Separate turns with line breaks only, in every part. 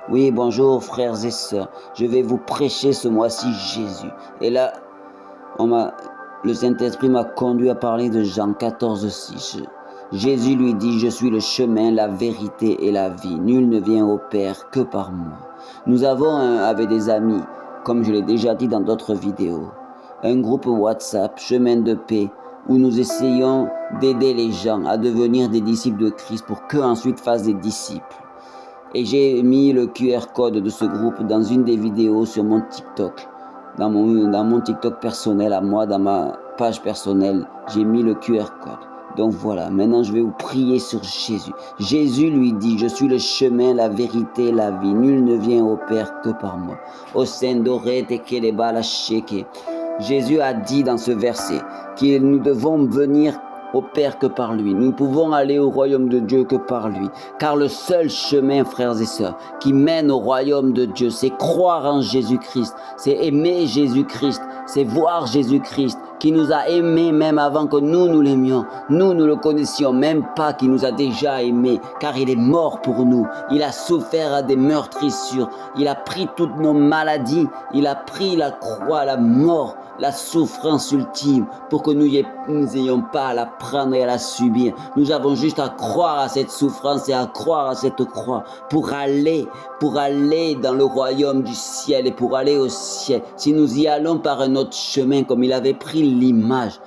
Oui, bonjour frères et sœurs. Je vais vous prêcher ce mois-ci Jésus. Et là, le Saint-Esprit m'a conduit à parler de Jean 14, 6. Jésus lui dit, je suis le chemin, la vérité et la vie. Nul ne vient au Père que par moi. Nous avons avec des amis, comme je l'ai déjà dit dans d'autres vidéos, un groupe WhatsApp, Chemin de paix, où nous essayons d'aider les gens à devenir des disciples de Christ pour qu'eux ensuite fassent des disciples. Et j'ai mis le QR code de ce groupe dans une des vidéos sur mon TikTok. Dans mon TikTok personnel à moi, dans ma page personnelle, j'ai mis le QR code. Donc voilà, maintenant je vais vous prier sur Jésus. Jésus lui dit, je suis le chemin, la vérité, la vie. Nul ne vient au Père que par moi. Au sein d'Oré, Tekeleba, la Sheke. Jésus a dit dans ce verset que nous devons venir au Père que par lui. Nous ne pouvons aller au royaume de Dieu que par lui. Car le seul chemin, frères et sœurs, qui mène au royaume de Dieu, c'est croire en Jésus-Christ, c'est aimer Jésus-Christ, c'est voir Jésus-Christ qui nous a aimés même avant que nous l'aimions. Nous ne le connaissions même pas, qui nous a déjà aimés, car il est mort pour nous. Il a souffert à des meurtrissures. Il a pris toutes nos maladies. Il a pris la croix, la mort, la souffrance ultime pour que nous n'ayons pas à la prendre et à la subir. Nous avons juste à croire à cette souffrance et à croire à cette croix pour aller dans le royaume du ciel et pour aller au ciel. Si nous y allons par un autre chemin, comme il avait pris l'image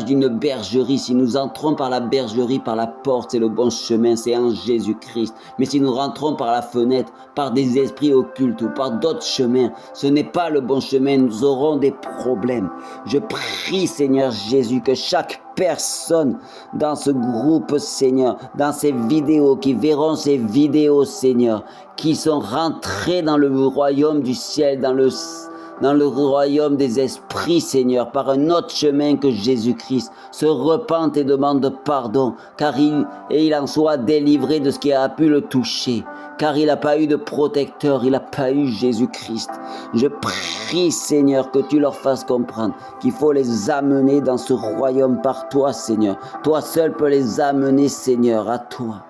d'une bergerie, si nous entrons par la bergerie, par la porte, c'est le bon chemin, c'est en Jésus-Christ. Mais si nous rentrons par la fenêtre, par des esprits occultes ou par d'autres chemins, ce n'est pas le bon chemin, nous aurons des problèmes. Je prie, Seigneur Jésus, que chaque personne dans ce groupe, Seigneur, dans ces vidéos, qui verront ces vidéos, Seigneur, qui sont rentrés dans le royaume du ciel, dans le royaume des esprits, Seigneur, par un autre chemin que Jésus-Christ, se repentent et demandent pardon, car il en soit délivré de ce qui a pu le toucher, car il n'a pas eu de protecteur, il n'a pas eu Jésus-Christ. Je prie, Seigneur, que tu leur fasses comprendre qu'il faut les amener dans ce royaume par toi, Seigneur. Toi seul peux les amener, Seigneur, à toi.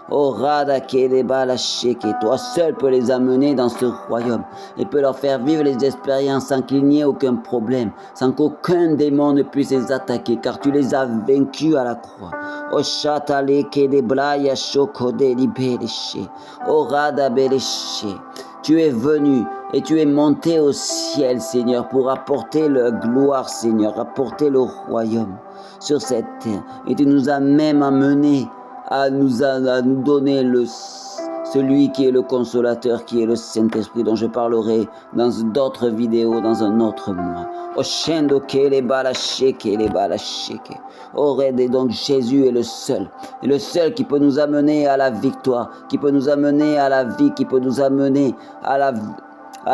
Oh Rada Keleba la Sheke, toi seul peux les amener dans ce royaume et peux leur faire vivre les expériences sans qu'il n'y ait aucun problème, sans qu'aucun démon ne puisse les attaquer, car tu les as vaincus à la croix. Oh Shatale Kedebla ya Shokode Libeleche, oh Rada Beleche. Tu es venu et tu es monté au ciel, Seigneur, pour apporter la gloire, Seigneur, apporter le royaume sur cette terre. Et tu nous as même amenés à nous donner celui qui est le consolateur, qui est le Saint-Esprit, dont je parlerai dans d'autres vidéos, dans un autre mois. Oshendo keleba la sheke. Et donc Jésus est le seul qui peut nous amener à la victoire, qui peut nous amener à la vie, qui peut nous amener à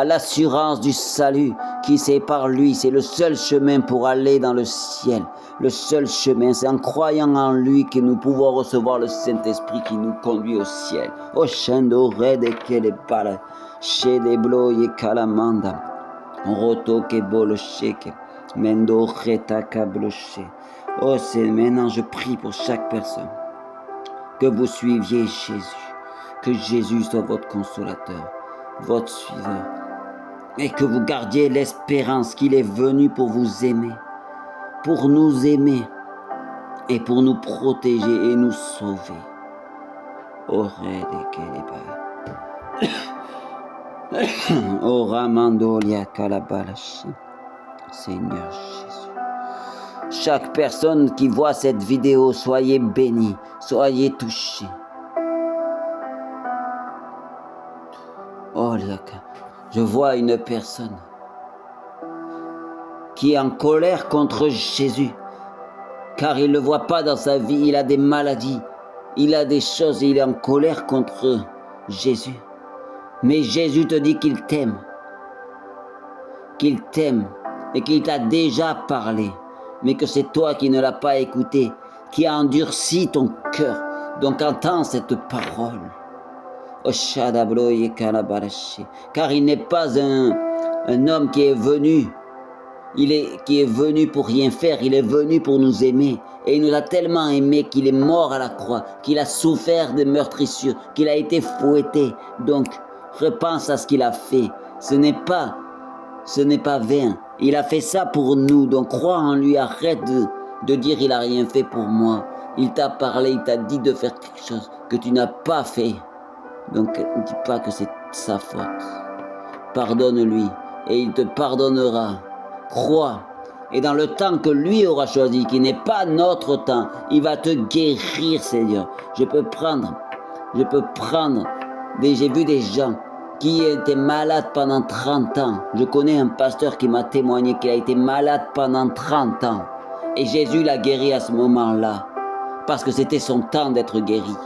l'assurance du salut, qui c'est par lui, c'est le seul chemin pour aller dans le ciel. Le seul chemin, c'est en croyant en lui que nous pouvons recevoir le Saint-Esprit qui nous conduit au ciel. Oshendo rede kelebala, shedeblo ye kalamanda, roto kebolo sheke, mendo reta kabloche. Oh, c'est maintenant je prie pour chaque personne que vous suiviez Jésus, que Jésus soit votre consolateur, votre suiveur, et que vous gardiez l'espérance qu'il est venu pour vous aimer, pour nous aimer et pour nous protéger et nous sauver. Oh, oh Ramandolia Kalabalashi, Seigneur Jésus. Chaque personne qui voit cette vidéo, soyez bénis, soyez touchés. Oh, je vois une personne qui est en colère contre Jésus, car il ne le voit pas dans sa vie, il a des maladies, il a des choses et il est en colère contre Jésus. Mais Jésus te dit qu'il t'aime et qu'il t'a déjà parlé, mais que c'est toi qui ne l'as pas écouté, qui a endurci ton cœur. Donc entends cette parole. Car il n'est pas un homme qui est venu qui est venu pour rien faire, il est venu pour nous aimer. Et il nous a tellement aimés qu'il est mort à la croix, qu'il a souffert des meurtrissures, qu'il a été fouetté. Donc, repense à ce qu'il a fait. Ce n'est pas vain. Il a fait ça pour nous. Donc, crois en lui. Arrête de dire il n'a rien fait pour moi. Il t'a parlé, il t'a dit de faire quelque chose que tu n'as pas fait. Donc, ne dis pas que c'est sa faute. Pardonne-lui et il te pardonnera. Crois. Et dans le temps que lui aura choisi, qui n'est pas notre temps, il va te guérir, Seigneur. J'ai vu des gens qui étaient malades pendant 30 ans. Je connais un pasteur qui m'a témoigné qu'il a été malade pendant 30 ans. Et Jésus l'a guéri à ce moment-là, parce que c'était son temps d'être guéri.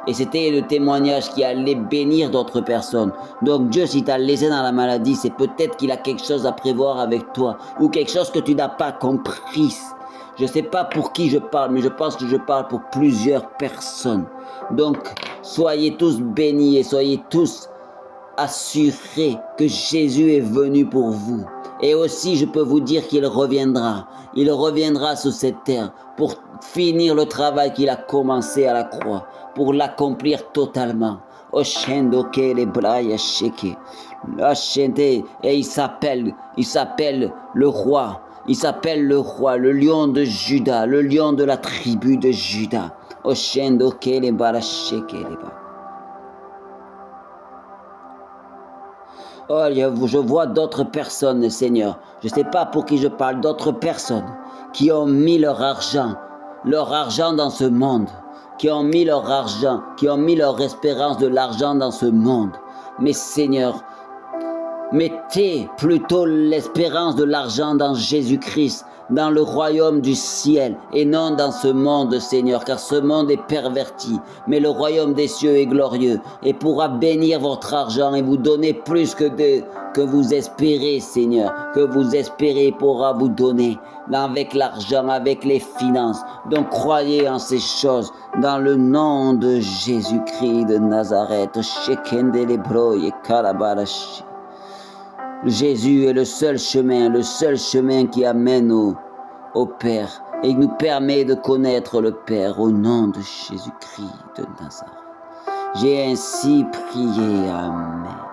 Et c'était le témoignage qui allait bénir d'autres personnes. Donc Dieu, si t'a laissé dans la maladie, c'est peut-être qu'il a quelque chose à prévoir avec toi. Ou quelque chose que tu n'as pas compris. Je ne sais pas pour qui je parle, mais je pense que je parle pour plusieurs personnes. Donc, soyez tous bénis et soyez tous assurés que Jésus est venu pour vous. Et aussi, je peux vous dire qu'il reviendra. Il reviendra sur cette terre pour finir le travail qu'il a commencé à la croix, pour l'accomplir totalement. Et il s'appelle le roi. Il s'appelle le roi, le lion de Juda, le lion de la tribu de Juda. Oh, je vois d'autres personnes, Seigneur. Je ne sais pas pour qui je parle, d'autres personnes qui ont mis leur argent dans ce monde, qui ont mis leur espérance de l'argent dans ce monde. Mais Seigneur, mettez plutôt l'espérance de l'argent dans Jésus-Christ, dans le royaume du ciel, et non dans ce monde, Seigneur, car ce monde est perverti. Mais le royaume des cieux est glorieux et pourra bénir votre argent et vous donner plus que vous espérez, Seigneur, que vous espérez pourra vous donner avec l'argent, avec les finances. Donc croyez en ces choses dans le nom de Jésus-Christ de Nazareth. Jésus est le seul chemin qui amène au Père et nous permet de connaître le Père au nom de Jésus-Christ de Nazareth. J'ai ainsi prié. Amen.